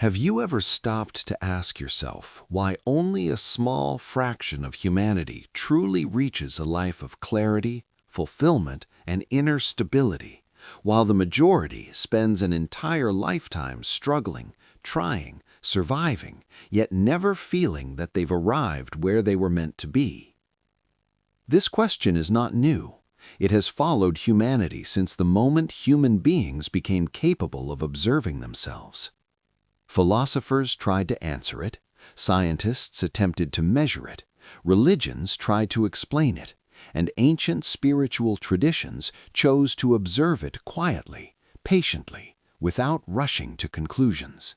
Have you ever stopped to ask yourself why only a small fraction of humanity truly reaches a life of clarity, fulfillment, and inner stability, while the majority spends an entire lifetime struggling, trying, surviving, yet never feeling that they've arrived where they were meant to be? This question is not new. It has followed humanity since the moment human beings became capable of observing themselves. Philosophers tried to answer it, scientists attempted to measure it, religions tried to explain it, and ancient spiritual traditions chose to observe it quietly, patiently, without rushing to conclusions.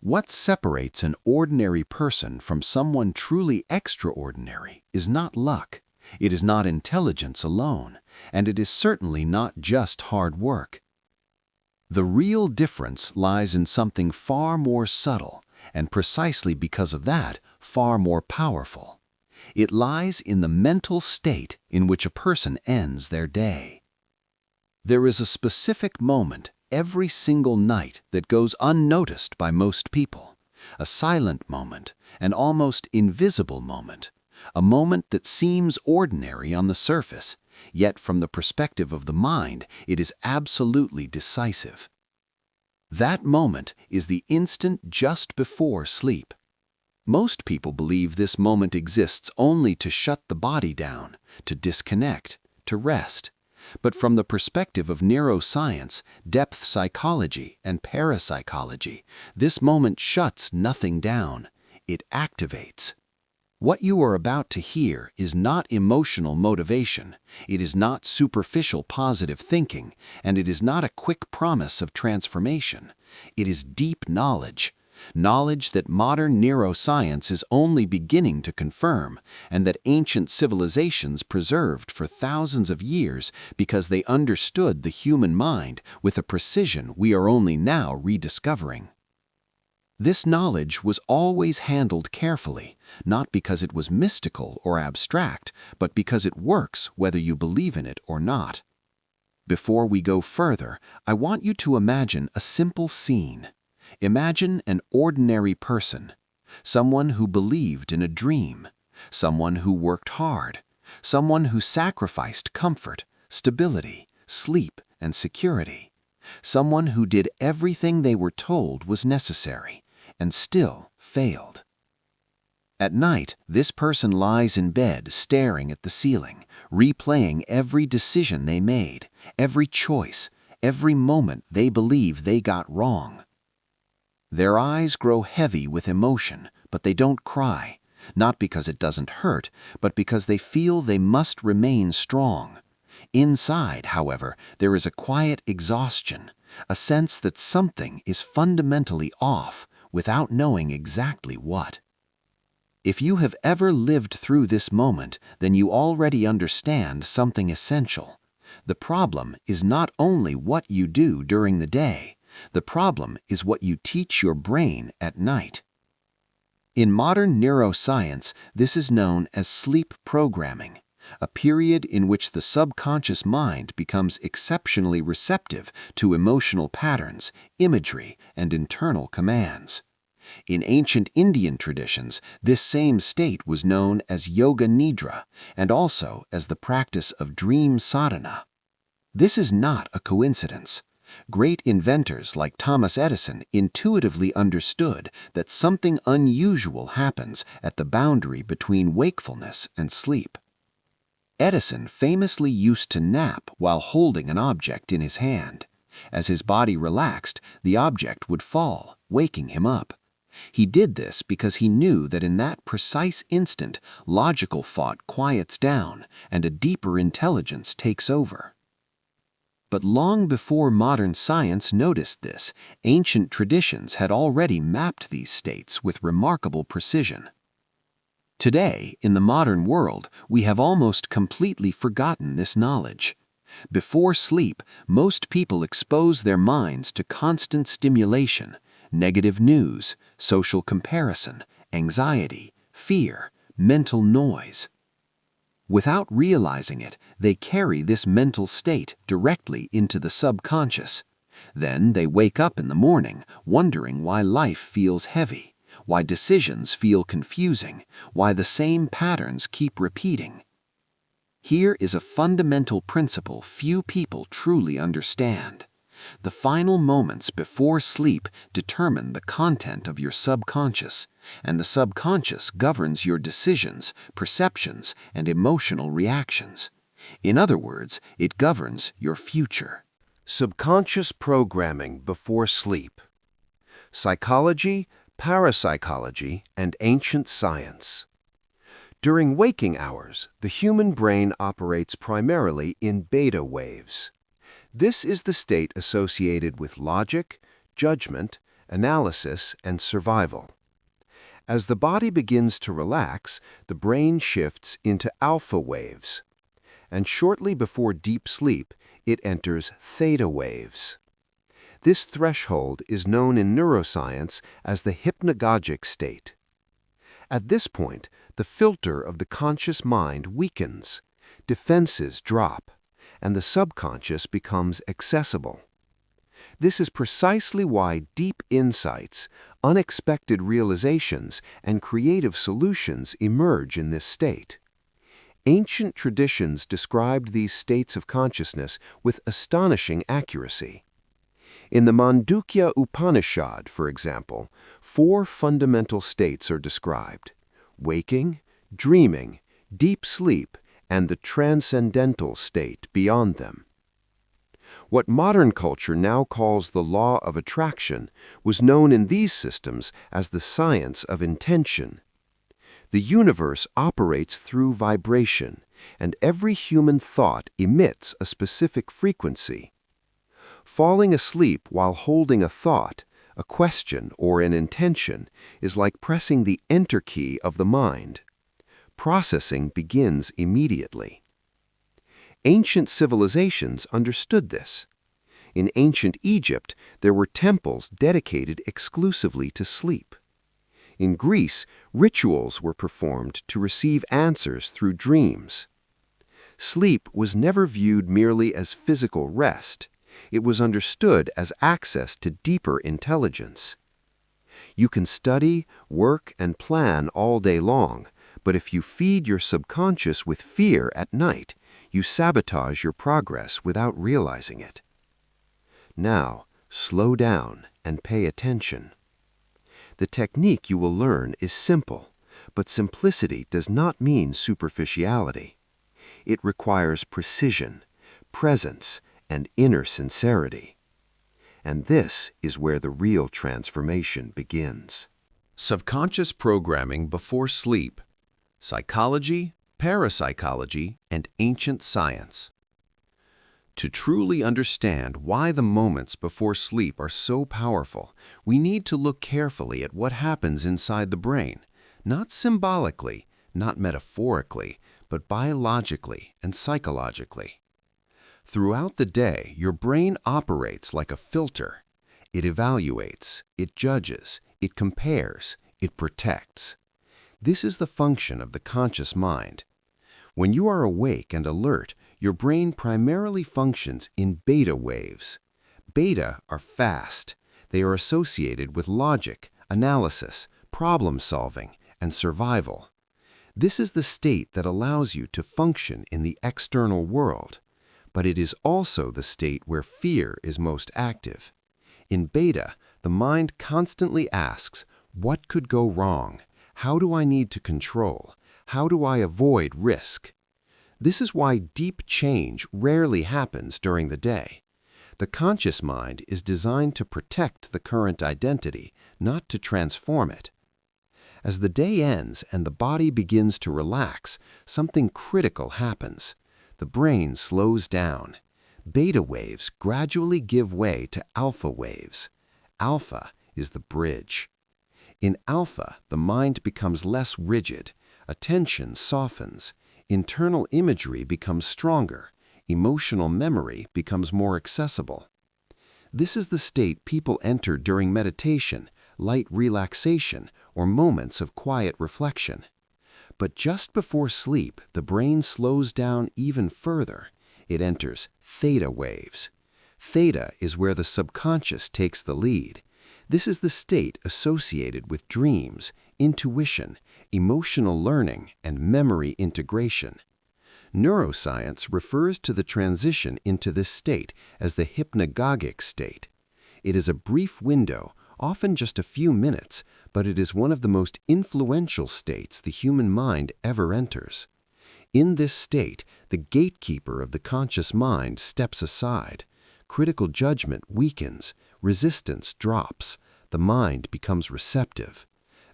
What separates an ordinary person from someone truly extraordinary is not luck, it is not intelligence alone, and it is certainly not just hard work. The real difference lies in something far more subtle, and precisely because of that, far more powerful. It lies in the mental state in which a person ends their day. There is a specific moment every single night that goes unnoticed by most people, a silent moment, an almost invisible moment, a moment that seems ordinary on the surface, yet from the perspective of the mind, it is absolutely decisive. That moment is the instant just before sleep. Most people believe this moment exists only to shut the body down, to disconnect, to rest. But from the perspective of neuroscience, depth psychology, and parapsychology, this moment shuts nothing down. It activates. What you are about to hear is not emotional motivation, it is not superficial positive thinking, and it is not a quick promise of transformation. It is deep knowledge, knowledge that modern neuroscience is only beginning to confirm, and that ancient civilizations preserved for thousands of years because they understood the human mind with a precision we are only now rediscovering. This knowledge was always handled carefully, not because it was mystical or abstract, but because it works whether you believe in it or not. Before we go further, I want you to imagine a simple scene. Imagine an ordinary person, someone who believed in a dream, someone who worked hard, someone who sacrificed comfort, stability, sleep, and security, someone who did everything they were told was necessary, and still failed. At night, this person lies in bed staring at the ceiling, replaying every decision they made, every choice, every moment they believe they got wrong. Their eyes grow heavy with emotion, but they don't cry, not because it doesn't hurt, but because they feel they must remain strong. Inside, however, there is a quiet exhaustion, a sense that something is fundamentally off, without knowing exactly what. If you have ever lived through this moment, then you already understand something essential. The problem is not only what you do during the day, the problem is what you teach your brain at night. In modern neuroscience, this is known as sleep programming, a period in which the subconscious mind becomes exceptionally receptive to emotional patterns, imagery, and internal commands. In ancient Indian traditions, this same state was known as yoga nidra and also as the practice of dream sadhana. This is not a coincidence. Great inventors like Thomas Edison intuitively understood that something unusual happens at the boundary between wakefulness and sleep. Edison famously used to nap while holding an object in his hand. As his body relaxed, the object would fall, waking him up. He did this because he knew that in that precise instant, logical thought quiets down and a deeper intelligence takes over. But long before modern science noticed this, ancient traditions had already mapped these states with remarkable precision. Today, in the modern world, we have almost completely forgotten this knowledge. Before sleep, most people expose their minds to constant stimulation, negative news, social comparison, anxiety, fear, mental noise. Without realizing it, they carry this mental state directly into the subconscious. Then they wake up in the morning wondering why life feels heavy, why decisions feel confusing, why the same patterns keep repeating. Here is a fundamental principle few people truly understand. The final moments before sleep determine the content of your subconscious, and the subconscious governs your decisions, perceptions, and emotional reactions. In other words, it governs your future. Subconscious programming before sleep. Psychology, parapsychology, and ancient science. During waking hours, the human brain operates primarily in beta waves. This is the state associated with logic, judgment, analysis, and survival. As the body begins to relax, the brain shifts into alpha waves, and shortly before deep sleep, it enters theta waves. This threshold is known in neuroscience as the hypnagogic state. At this point, the filter of the conscious mind weakens, defenses drop, and the subconscious becomes accessible. This is precisely why deep insights, unexpected realizations, and creative solutions emerge in this state. Ancient traditions described these states of consciousness with astonishing accuracy. In the Mandukya Upanishad, for example, 4 fundamental states are described: waking, dreaming, deep sleep, and the transcendental state beyond them. What modern culture now calls the law of attraction was known in these systems as the science of intention. The universe operates through vibration, and every human thought emits a specific frequency. Falling asleep while holding a thought, a question, or an intention is like pressing the enter key of the mind. Processing begins immediately. Ancient civilizations understood this. In ancient Egypt, there were temples dedicated exclusively to sleep. In Greece, rituals were performed to receive answers through dreams. Sleep was never viewed merely as physical rest. It was understood as access to deeper intelligence. You can study, work, and plan all day long, but if you feed your subconscious with fear at night, you sabotage your progress without realizing it. Now, slow down and pay attention. The technique you will learn is simple, but simplicity does not mean superficiality. It requires precision, presence, and inner sincerity. And this is where the real transformation begins. Subconscious programming before sleep. Psychology, parapsychology, and ancient science. To truly understand why the moments before sleep are so powerful, we need to look carefully at what happens inside the brain, not symbolically, not metaphorically, but biologically and psychologically. Throughout the day, your brain operates like a filter. It evaluates, it judges, it compares, it protects. This is the function of the conscious mind. When you are awake and alert, your brain primarily functions in beta waves. Beta are fast. They are associated with logic, analysis, problem solving, and survival. This is the state that allows you to function in the external world, but it is also the state where fear is most active. In beta, the mind constantly asks, what could go wrong? How do I need to control? How do I avoid risk? This is why deep change rarely happens during the day. The conscious mind is designed to protect the current identity, not to transform it. As the day ends and the body begins to relax, something critical happens. The brain slows down. Beta waves gradually give way to alpha waves. Alpha is the bridge. In alpha, the mind becomes less rigid, attention softens, internal imagery becomes stronger, emotional memory becomes more accessible. This is the state people enter during meditation, light relaxation, or moments of quiet reflection. But just before sleep, the brain slows down even further. It enters theta waves. Theta is where the subconscious takes the lead. This is the state associated with dreams, intuition, emotional learning, and memory integration. Neuroscience refers to the transition into this state as the hypnagogic state. It is a brief window, often just a few minutes, but it is one of the most influential states the human mind ever enters. In this state, the gatekeeper of the conscious mind steps aside. Critical judgment weakens, resistance drops, the mind becomes receptive.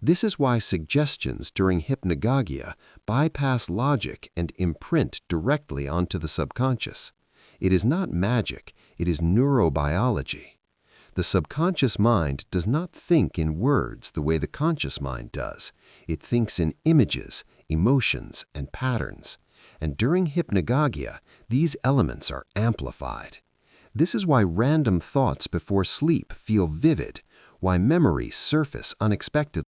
This is why suggestions during hypnagogia bypass logic and imprint directly onto the subconscious. It is not magic, it is neurobiology. The subconscious mind does not think in words the way the conscious mind does. It thinks in images, emotions, and patterns. And during hypnagogia, these elements are amplified. This is why random thoughts before sleep feel vivid, why memories surface unexpectedly,